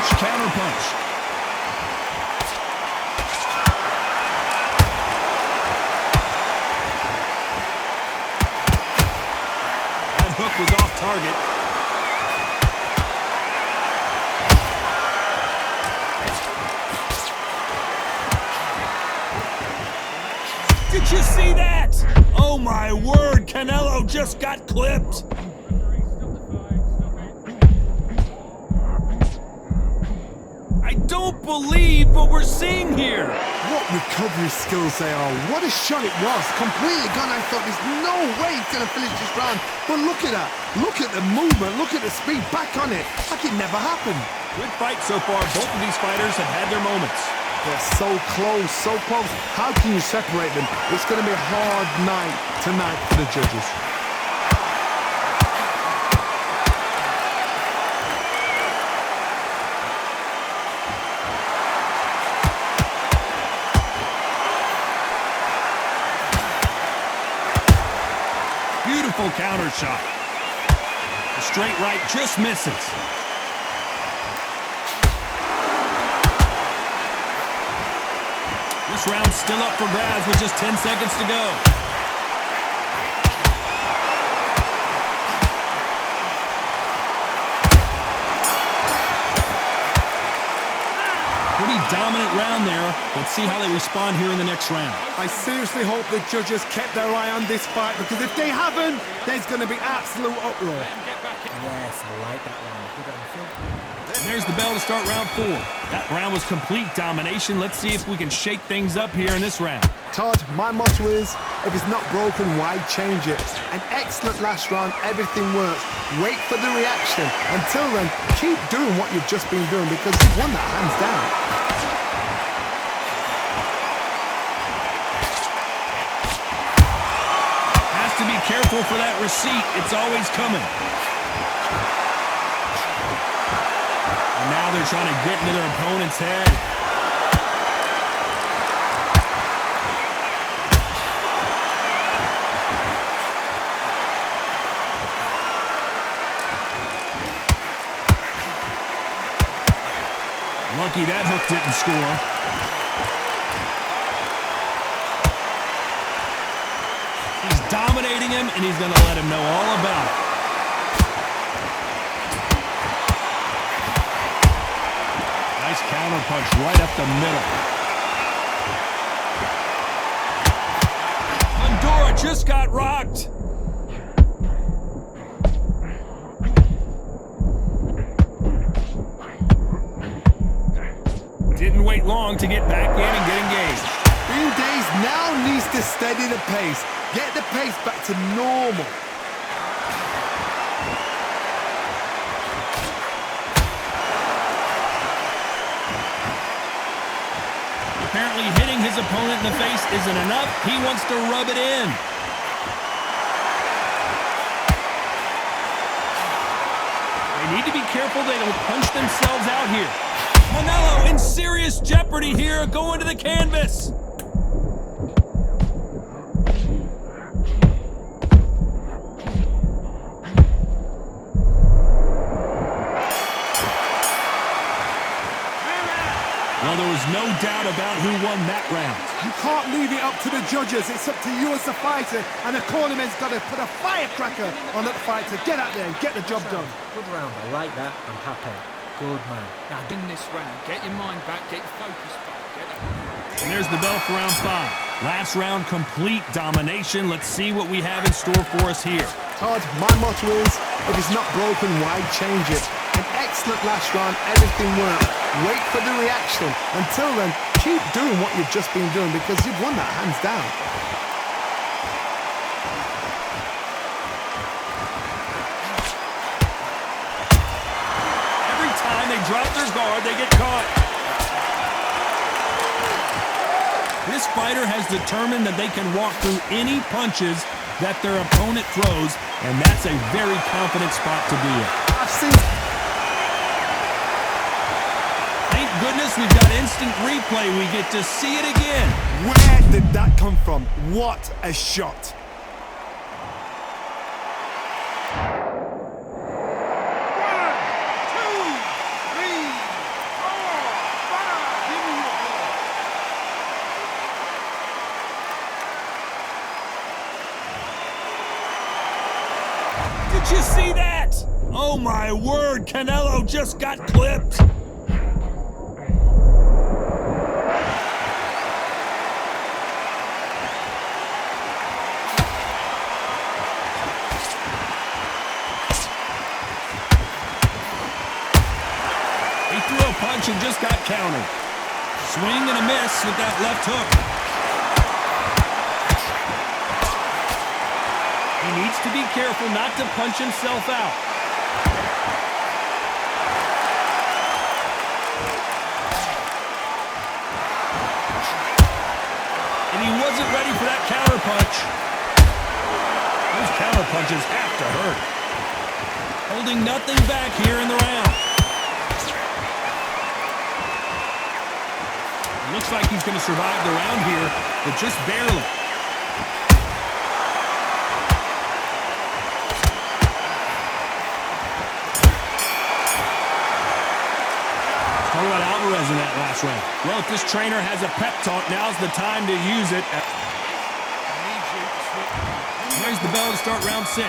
punch, counter punch. That hook was off target. Did you see that? Oh my word, Canelo just got clipped. I don't believe what we're seeing here. What recovery skills they are. What a shot it was. Completely gone. I thought there's no way he's going to finish this round. But look at that. Look at the movement. Look at the speed. Back on it. Like it never happened. Good fight so far. Both of these fighters have had their moments. They're so close, so close. How can you separate them? It's going to be a hard night tonight for the judges. Beautiful counter shot. The straight right just misses. This round's still up for grabs with just 10 seconds to go. Pretty dominant round there. Let's see how they respond here in the next round. I seriously hope the judges kept their eye on this fight, because if they haven't, there's going to be absolute uproar. Yes, I like that one. Good on film. And there's the bell to start round 4. That round was complete domination. Let's see if we can shake things up here in this round. Todd, my motto is, if it's not broken, why change it? An excellent last round, everything works. Wait for the reaction. Until then, keep doing what you've just been doing, because you've won that hands down. Has to be careful for that receipt. It's always coming. And now they're trying to get into their opponent's head. Lucky that hook didn't score. He's dominating him, and he's going to let him know all about it. Nice counter punch right up the middle. Honduras just got rocked. Didn't wait long to get back in and get engaged. Days now needs to steady the pace. Get the pace back to normal. Apparently hitting his opponent in the face isn't enough. He wants to rub it in. They need to be careful they don't punch themselves out here. Canelo in serious jeopardy here, going to the canvas. Well, there was no doubt about who won that round. You can't leave it up to the judges. It's up to you as the fighter, and the cornerman's got to put a firecracker on that fight to get out there and get the job done. Good round. I like that. I'm happy. Good man. Now, in this round, get your mind back, get your focus back. And there's the bell for round 5. Last round, complete domination. Let's see what we have in store for us here. Todd, my motto is, if it's not broken, why change it? An excellent last round, everything worked. Wait for the reaction. Until then, keep doing what you've just been doing, because you've won that hands down. Every time they drop their guard, they get caught. This fighter has determined that they can walk through any punches that their opponent throws, and that's a very confident spot to be in. I've seen... Thank goodness we've got instant replay. We get to see it again. Where did that come from? What a shot. Did you see that? Oh my word, Canelo just got clipped. He threw a punch and just got countered. Swing and a miss with that left hook. He needs to be careful not to punch himself out. And he wasn't ready for that counter punch. Those counter punches have to hurt. Holding nothing back here in the round. Looks like he's going to survive the round here, but just barely. Talk about Alvarez in that last round. Well, if this trainer has a pep talk, now's the time to use it. There's the bell to start round 6.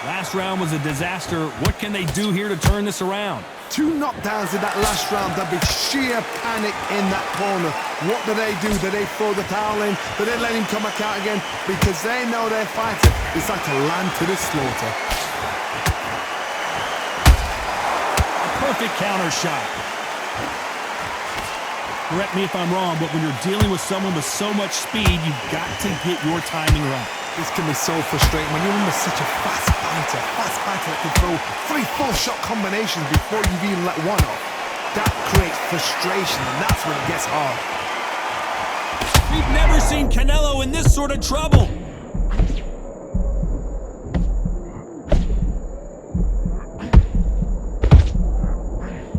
Last round was a disaster. What can they do here to turn this around? 2 knockdowns in that last round. There'll be sheer panic in that corner. What do? Do they throw the towel in? Do they let him come back out again? Because they know their fighter is like a lamb to the slaughter. A perfect counter shot. Correct me if I'm wrong, but when you're dealing with someone with so much speed, you've got to get your timing right. This can be so frustrating when you're under such a fast fighter that can throw 3 full-shot combinations before you've even let one off. That creates frustration, and that's when it gets hard. We've never seen Canelo in this sort of trouble.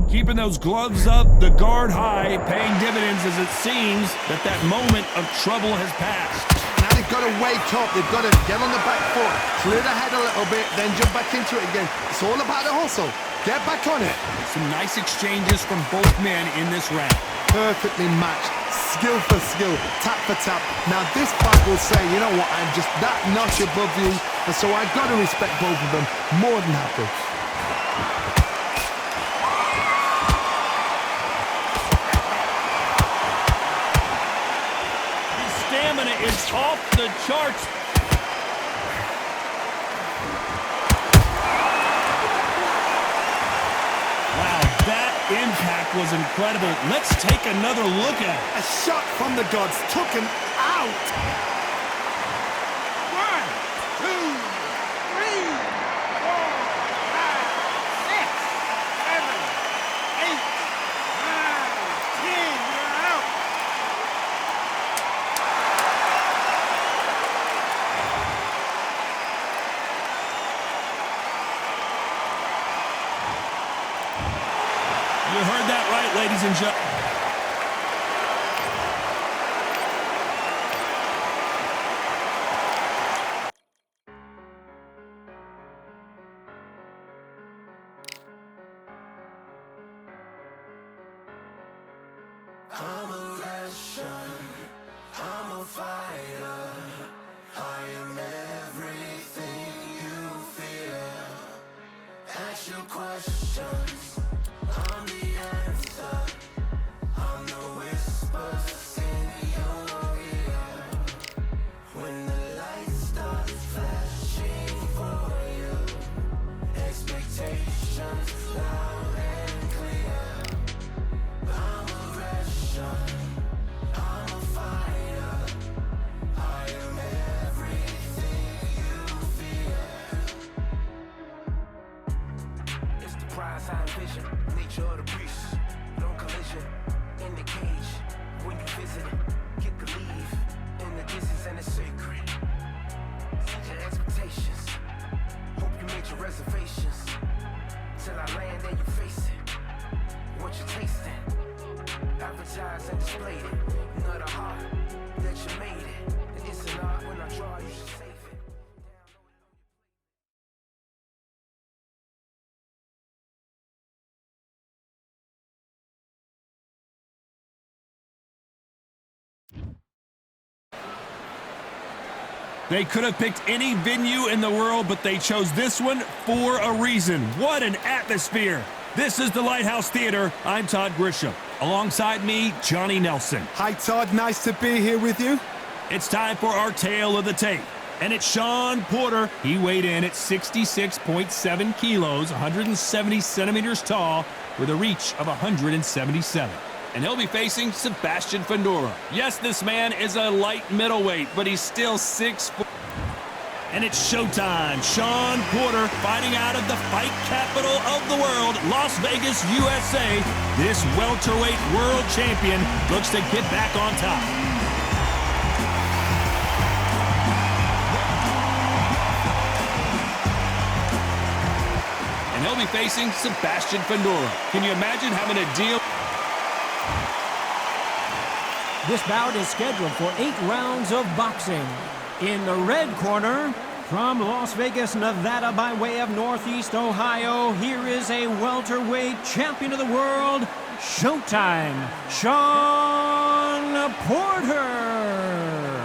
Keeping those gloves up, the guard high, paying dividends as it seems that moment of trouble has passed. Now they've got to wake up, they've got to get on the back foot, clear the head a little bit, then jump back into it again. It's all about the hustle. Get back on it. Some nice exchanges from both men in this round. Perfectly matched, skill for skill, tap for tap. Now this fight will say, you know what, I'm just that notch above you, and so I've got to respect both of them more than happy. It's off the charts. Wow, that impact was incredible. Let's take another look at it. A shot from the gods took him out. 1, 2, 3, 4, 5, 6, 7, 8, 9, 10. You're out. You heard that right, ladies and gentlemen. I'm a Russian, I'm a fighter, I am everything you fear. Ask your questions, I'm the answer, I'm the whispers in your ear. When the light starts flashing for you, expectations loud and clear. I'm a Russian, I'm a fighter, I am everything you fear. It's the prize I envision, nature of the beast, no collision, in the cage, when you visit it, get the leave, in the distance and it's sacred. Set your expectations, hope you made your reservations, till I land and you face it, what you tasting. Advertise and displayed it. Not a heart that you made it. And it's an art when I draw, you should save it. They could have picked any venue in the world, but they chose this one for a reason. What an atmosphere. This is the Lighthouse Theater. I'm Todd Grisham. Alongside me, Johnny Nelson. Hi, Todd. Nice to be here with you. It's time for our tale of the tape. And it's Shawn Porter. He weighed in at 66.7 kilos, 170 centimeters tall, with a reach of 177. And he'll be facing Sebastian Fundora. Yes, this man is a light middleweight, but he's still 6'4". And it's showtime. Shawn Porter fighting out of the fight capital of the world, Las Vegas, USA. This welterweight world champion looks to get back on top. And he'll be facing Sebastian Fundora. Can you imagine having a deal? This bout is scheduled for 8 rounds of boxing. In the red corner, from Las Vegas, Nevada, by way of Northeast Ohio, here is a welterweight champion of the world, Showtime, Shawn Porter.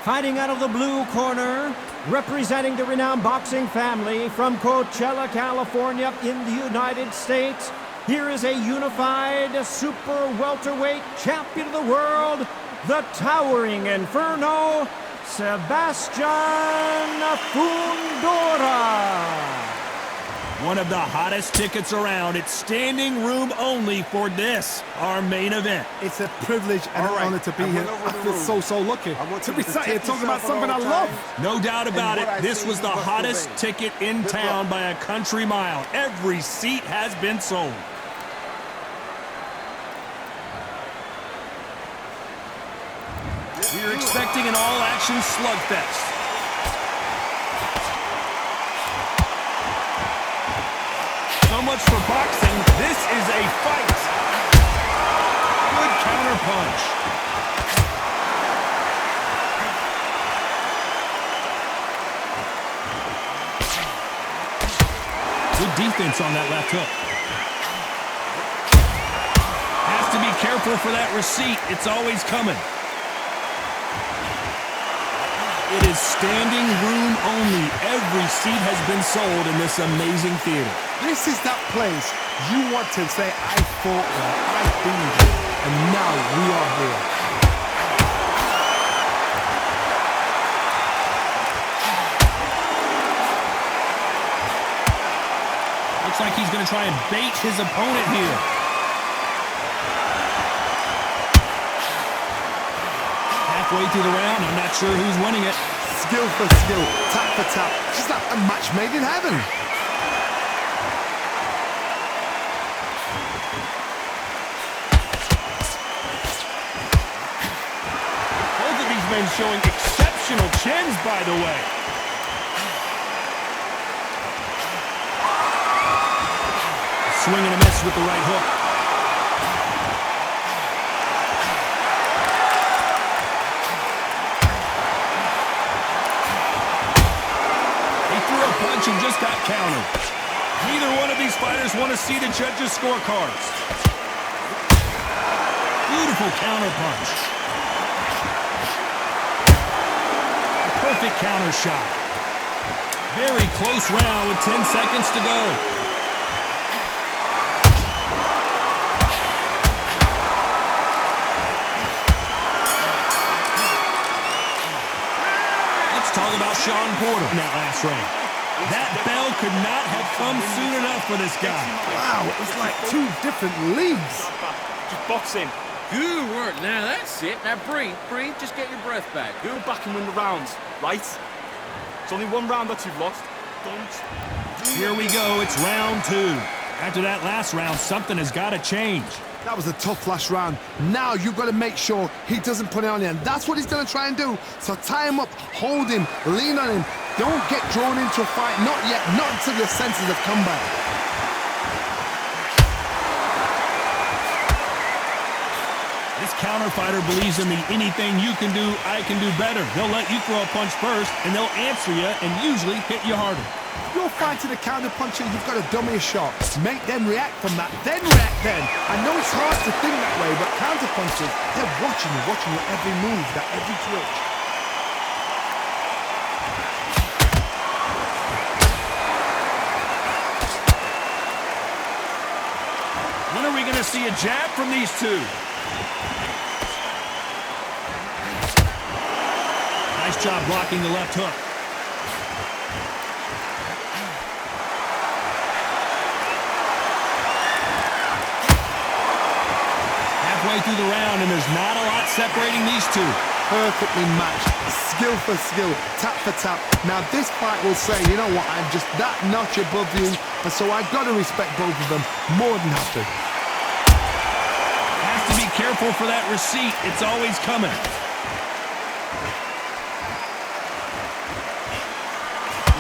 Fighting out of the blue corner, representing the renowned boxing family from Coachella, California, in the United States, here is a unified super welterweight champion of the world, the towering Inferno, Sebastian Fundora. One of the hottest tickets around. It's standing room only for this, our main event. It's a privilege and an honor to be here. I feel so lucky to be sat here talking about something I love. No doubt about it, this was the hottest ticket in town by a country mile. Every seat has been sold. We're expecting an all-action slugfest. So much for boxing. This is a fight. Good counter punch. Good defense on that left hook. Has to be careful for that receipt. It's always coming. It is standing room only. Every seat has been sold in this amazing theater. This is that place you want to say, I fought there, I've been here, and now we are here. Looks like he's going to try and bait his opponent here. Halfway through the round, I'm not sure who's winning it. Skill for skill, tap for tap. Just like a match made in heaven. Both of these men showing exceptional chins, by the way. Swing and a miss with the right hook. Punch and just got countered. Neither one of these fighters want to see the judges' scorecards. Beautiful counter punch. A perfect counter shot. Very close round with 10 seconds to go. Let's talk about Shawn Porter in that last round. That bell could not have come soon enough for this guy. Wow, it's like 2 different leagues. Just box him. Good work. Now that's it. Now breathe. Just get your breath back. Go back and win the rounds, right? It's only 1 round that you've lost. Don't. Here we go. It's round 2. After that last round, something has got to change. That was a tough last round. Now you've got to make sure he doesn't put it on you, and that's what he's going to try and do. So tie him up, hold him, lean on him. Don't get drawn into a fight. Not yet. Not until your senses have come back. This counter fighter believes in the anything you can do, I can do better. They'll let you throw a punch first, and they'll answer you and usually hit you harder. You're fighting a counter puncher, you've got to dummy a shot. Make them react from that, then react then. I know it's hard to think that way, but counter punchers, they're watching you every move, that every twitch. see a jab from these two. Nice job blocking the left hook. Halfway through the round, and there's not a lot separating these two. Perfectly matched, skill for skill, tap for tap. Now this fight will say, you know what, I'm just that notch above you, and so I've got to respect both of them more than happy. Has to be careful for that receipt. It's always coming.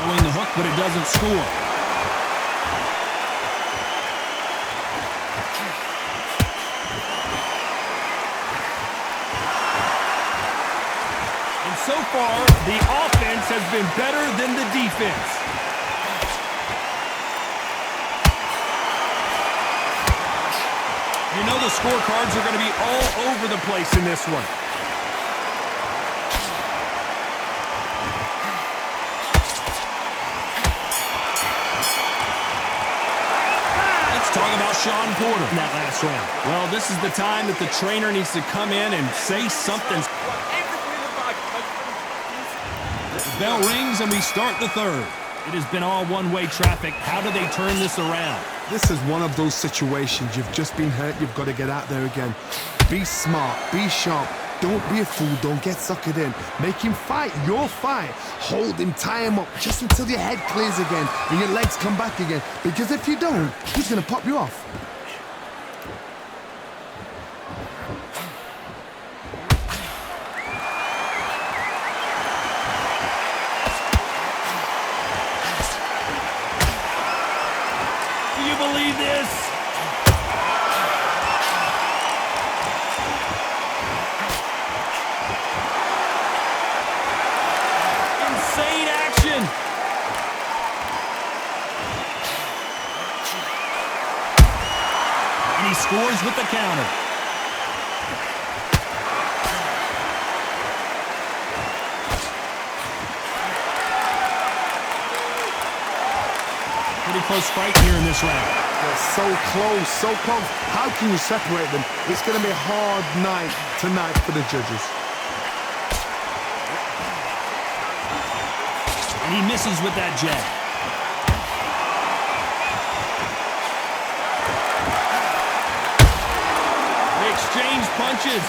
Throwing the hook, but it doesn't score. So far, the offense has been better than the defense. You know the scorecards are going to be all over the place in this one. Let's talk about Sean Porter in that last round. Well, this is the time that the trainer needs to come in and say something. Bell rings and we start the third. It has been all one-way traffic. How do they turn this around? This is one of those situations. You've just been hurt. You've got to get out there again. Be smart. Be sharp. Don't be a fool. Don't get suckered in. Make him fight your fight. Hold him. Tie him up just until your head clears again and your legs come back again. Because if you don't, he's going to pop you off. Believe this? Insane action. And he scores with the counter. Pretty close fight here in this round. They're so close, so close. How can you separate them? It's going to be a hard night tonight for the judges. And he misses with that jab. They exchange punches.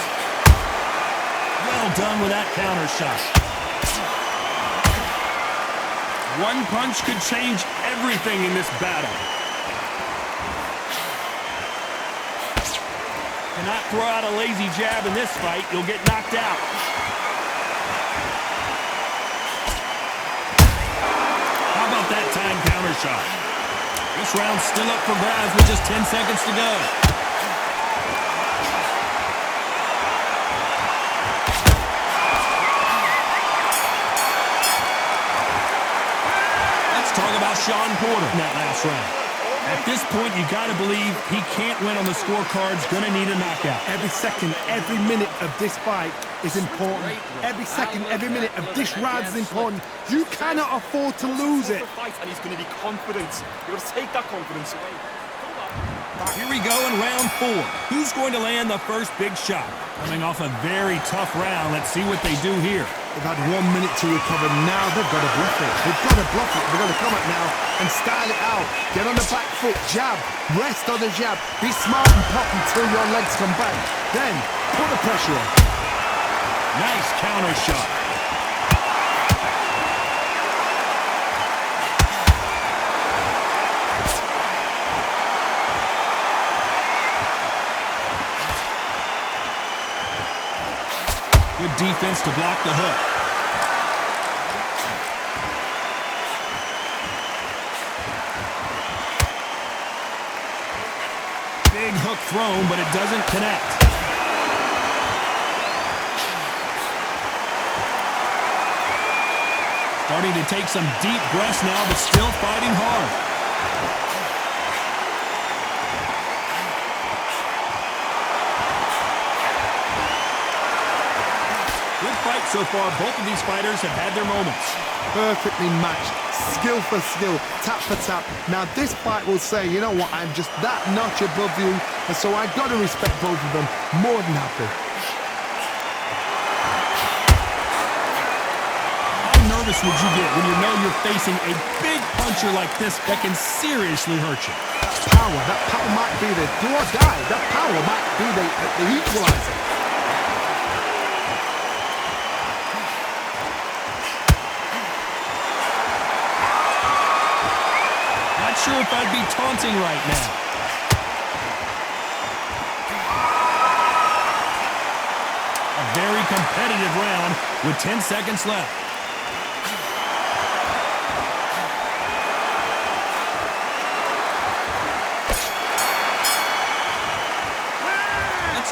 Well done with that counter shot. One punch could change everything in this battle. Cannot throw out a lazy jab in this fight. You'll get knocked out. How about that time counter shot? This round's still up for grabs with just 10 seconds to go. Let's talk about Sean Porter in that last round. At this point, you got to believe he can't win on the scorecards. Gonna need a knockout. Every second, every minute of this fight is important. Every second, every minute of this round is important. You cannot afford to lose it. And he's going to be confident. You've got to take that confidence away. Here we go in round 4. Who's going to land the first big shot? Coming off a very tough round. Let's see what they do here. They've had 1 minute to recover. Now they've got to bluff it. They've got to bluff it. They've got to come up now and style it out. Get on the back foot, jab, rest on the jab. Be smart and pop until your legs come back. Then put the pressure on. Nice counter shot. Good defense to block the hook. Big hook thrown, but it doesn't connect. Starting to take some deep breaths now, but still fighting hard. Good fight So far, both of these fighters have had their moments. Perfectly matched, skill for skill, tap for tap. Now this fight will say, you know what, I'm just that notch above you, and so I've got to respect both of them. More than happy. How nervous would you get when you know you're facing a big puncher like this that can seriously hurt you? That power might be the do or die. That power might be the equalizer. Not sure if I'd be taunting right now. A very competitive round with 10 seconds left.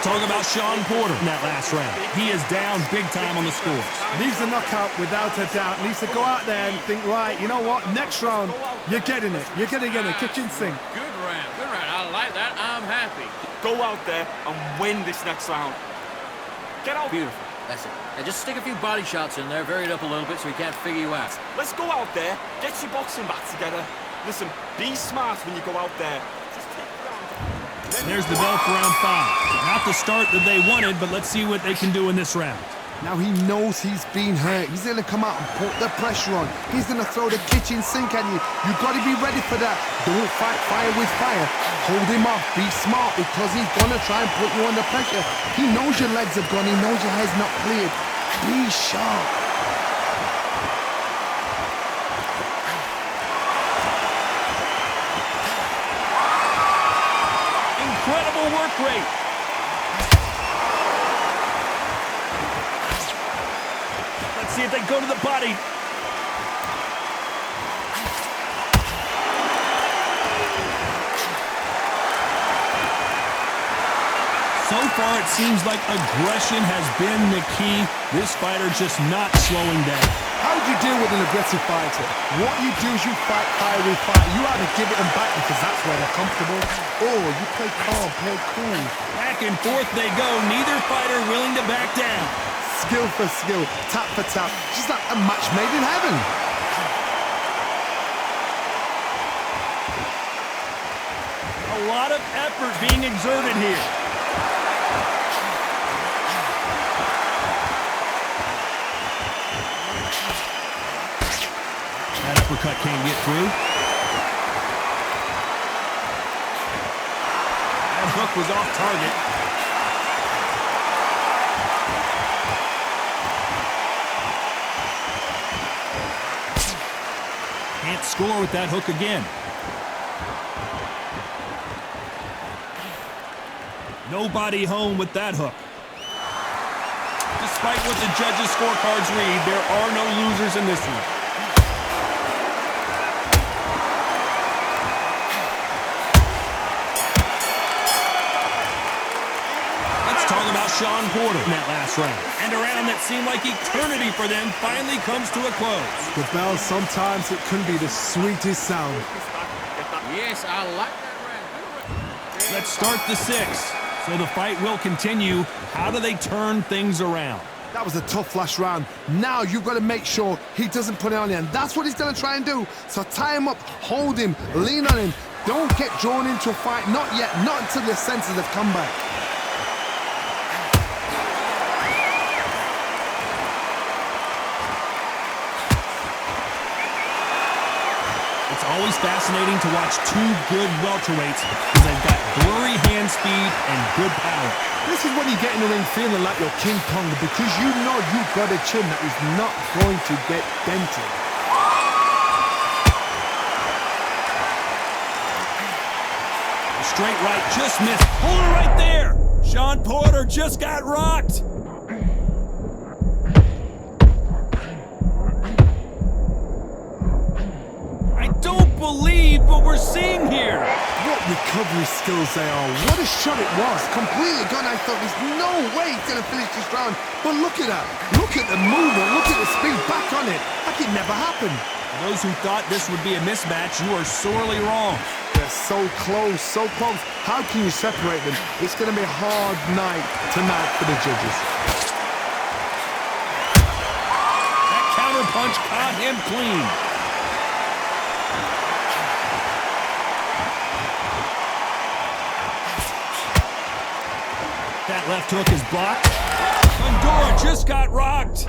Talk about Sean Porter in that last round. He is down big time on the scores. Needs a knockout without a doubt. Needs to go out there and think, right, you know what, next round, you're getting it. You're going to get a kitchen sink. Good round, good round. I like that. I'm happy. Go out there and win this next round. Get out. Beautiful. That's it. Now just stick a few body shots in there, vary it up a little bit so he can't figure you out. Let's go out there, get your boxing back together. Listen, be smart when you go out there. There's the bell for round 5. Not the start that they wanted, but let's see what they can do in this round. Now he knows he's been hurt. He's going to come out and put the pressure on. He's going to throw the kitchen sink at you. You've got to be ready for that. Don't fight fire with fire. Hold him off. Be smart because he's going to try and put you under pressure. He knows your legs have gone. He knows your head's not cleared. Be sharp. Incredible work rate. Let's see if they go to the body. So far, it seems like aggression has been the key. This fighter just not slowing down. How do you deal with an aggressive fighter? What you do is you fight fire with fire. You either give it them back because that's where they're comfortable, or you play calm, play cool. Back and forth they go. Neither fighter willing to back down. Skill for skill, tap for tap. Just like a match made in heaven. A lot of effort being exerted here. That uppercut can't get through. That hook was off target. Can't score with that hook again. Nobody home with that hook. Despite what the judges' scorecards read, there are no losers in this one. Talk about Sean Porter in that last round. And a round that seemed like eternity for them finally comes to a close. The bell, sometimes it can be the sweetest sound. Yes, I like that round. Let's start the 6th. So the fight will continue. How do they turn things around? That was a tough last round. Now you've got to make sure he doesn't put it on you, and that's what he's going to try and do. So tie him up, hold him, lean on him. Don't get drawn into a fight. Not yet. Not until your senses have come back. Always fascinating to watch two good welterweights because they've got blurry hand speed and good power. This is when you get in the ring feeling like you're King Kong because you know you've got a chin that is not going to get dented. A straight right just missed. Hold her right there. Sean Porter just got rocked. Believe what we're seeing here. What recovery skills they are. What a shot it was. Completely gone. I thought there's no way he's going to finish this round. But look at that. Look at the movement. Look at the speed. Back on it. Like it never happened. For those who thought this would be a mismatch, you are sorely wrong. They're so close, so close. How can you separate them? It's going to be a hard night tonight for the judges. punch caught him clean. That left hook is blocked. Fundora just got rocked.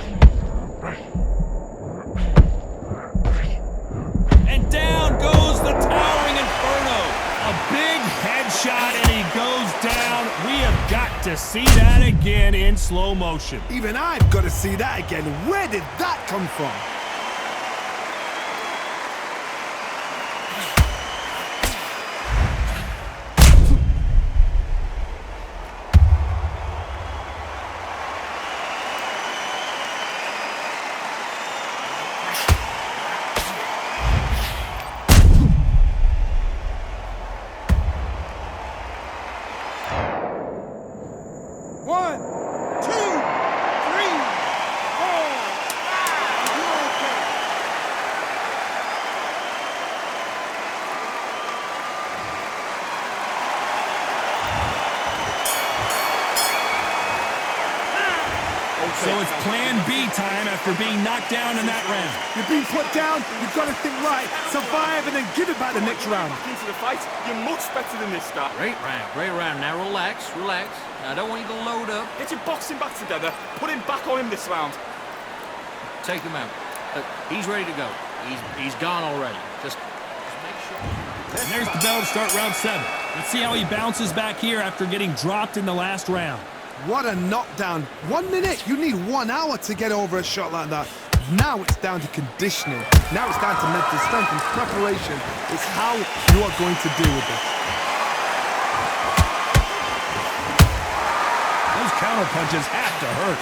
And down goes the towering Inferno. A big headshot, and he goes down. We have got to see that again in slow motion. Even I've got to see that again. Where did that come from? One, two, three, four, five. You're okay. So it's plan B time after being knocked down in that round. You've been put down, you've got to think right, survive and then give it back the next round. Back into the fight. You're much better than this, Star. Great round, great round. Now relax, relax. I don't want you to load up. Get your boxing back together. Put him back on him this round. Take him out. He's ready to go. He's gone already. Just make sure. And there's the bell to start round 7. Let's see how he bounces back here after getting dropped in the last round. What a knockdown. 1 minute. You need 1 hour to get over a shot like that. Now it's down to conditioning. Now it's down to mental strength and preparation. It's how you are going to deal with it. Those counter punches have to hurt.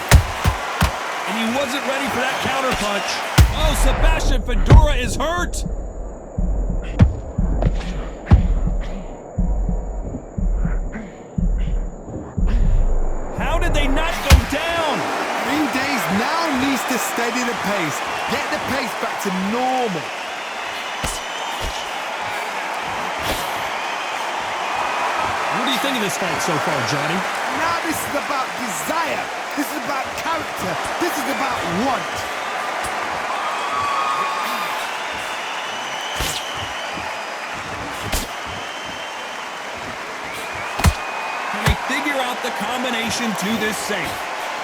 And he wasn't ready for that counter punch. Oh, Sebastian Fundora is hurt. How did they not go down? Green Days now needs to steady the pace. Get the pace back to normal. What do you think of this fight so far, Johnny? Now this is about desire. This is about character. This is about want. Can they figure out the combination to this safe?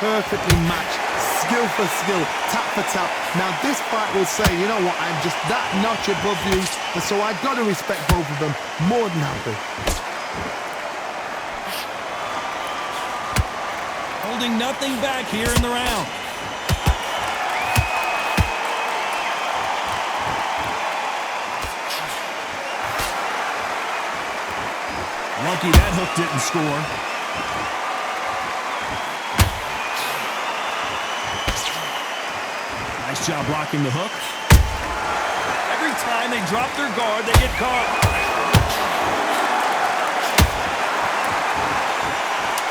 Perfectly matched. Skill for skill. Tap for tap. Now this fight will say, you know what, I'm just that notch above you. And so I've got to respect both of them. More than happy. Holding nothing back here in the round. Lucky that hook didn't score. Nice job blocking the hook. Every time they drop their guard, they get caught.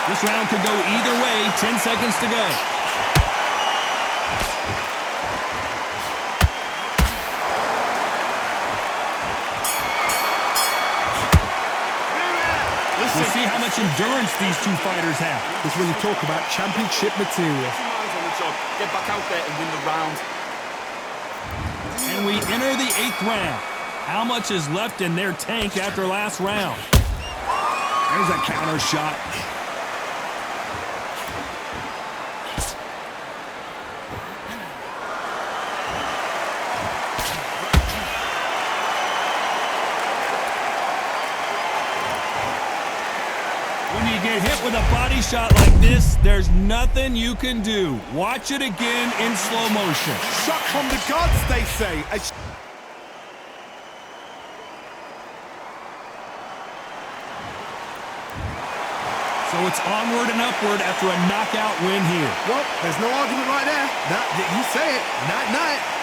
This round could go either way. 10 seconds to go. We'll see how much endurance these two fighters have. This is when you talk about championship material. Get your minds on the job. Get back out there and win the round. And we enter the 8th round. How much is left in their tank after last round? There's a counter shot. When you get hit with a body shot like this, there's nothing you can do. Watch it again in slow motion. Shot from the gods, they say. So it's onward and upward after a knockout win here. Well, there's no argument right there. You say it. Night, night.